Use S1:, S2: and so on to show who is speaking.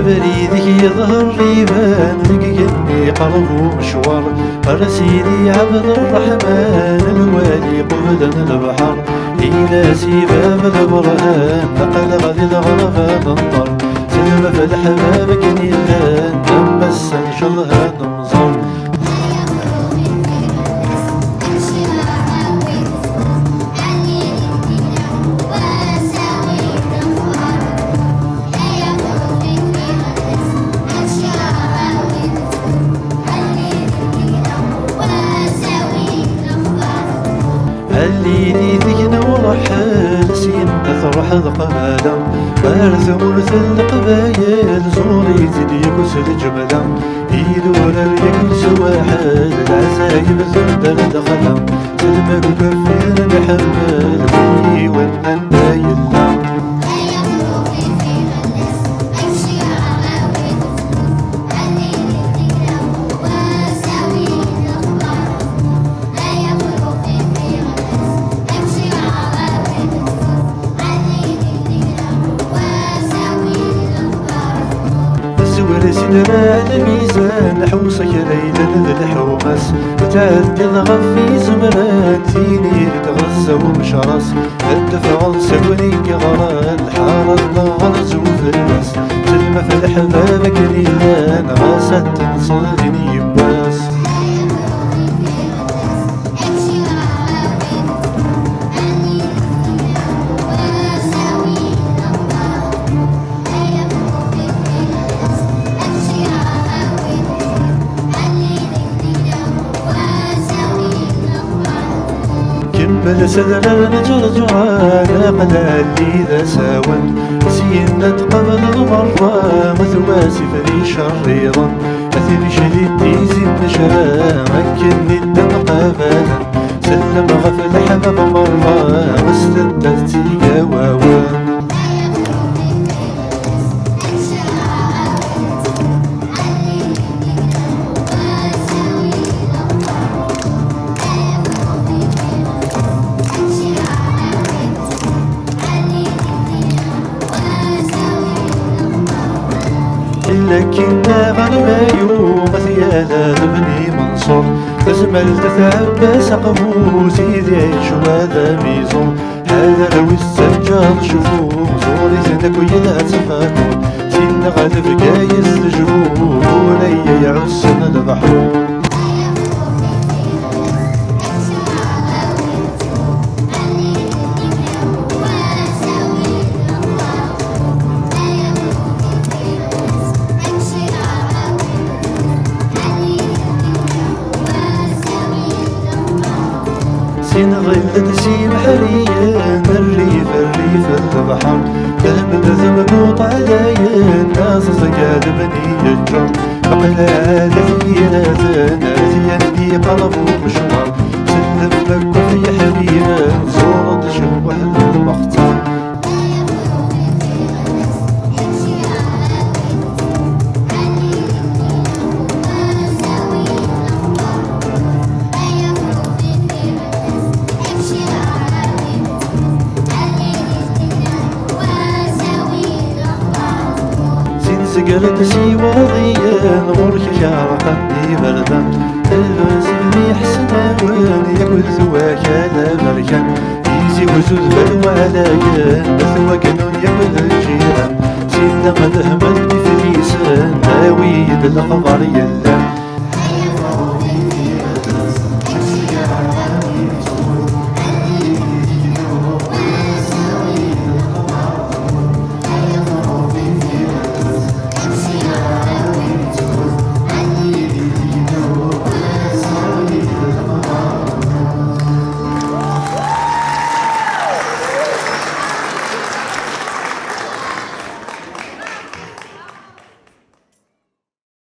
S1: بريدك يظهر ريبان لقيني قلبه مشوار على سيدي عبد الرحمن الوالي قبلا البحر إلى باب البرهان نقل غادي الغرفة تنطر سلم في الحباب كنيلان تمس إن شاء الله نمزر اللي ديدينا ورحل سينا ثرح القبالة وارث مرث القبايل زوري تديك وسل جملا يدور اليك سواحل العزايب ثندر دخلا سلمك وكفين محمل بني ونن بايلا سدرا الميزان حوصك ليلة الحومس وتعدي الغفي زمران فيني تغزى ومشرس الدفع سوني غران حار النهر زوف الناس تلمة في الحباب كليلان غاست تنصدني يباس بل سدر نجرجعان قد اللي ذا ساون سينا قبل المرة مثواسي فري شريرا أثير شديد زين نشرا مكني الدم قابالا سلم غفل حباب مرة واستدرتي قواوان لكننا غنمايو مثيالا بني منصور أزمل تتعبى سقفو سيدي عيش وهذا ميزون هذا لو السجاد شوفو زوري سنك ويلا تفاكو سينا غالب قايس تجبو ولي يعسن البحر سين غلد سين حريا الريف البحر كامل ذنب عليا ناس زقاد بني الجر بقى عليا ثانيا دي قلب ومشوار سلم لك في حريا زور تشوح المختار سقرت سيواضيا غورك شارقني بردان الباس اللي حسنا وين ياكل ثواك على بركان يزي وزوز بلو على كان ثوا كانون ياكل الجيران سينا قد همتني في ليسان ناوي الخبر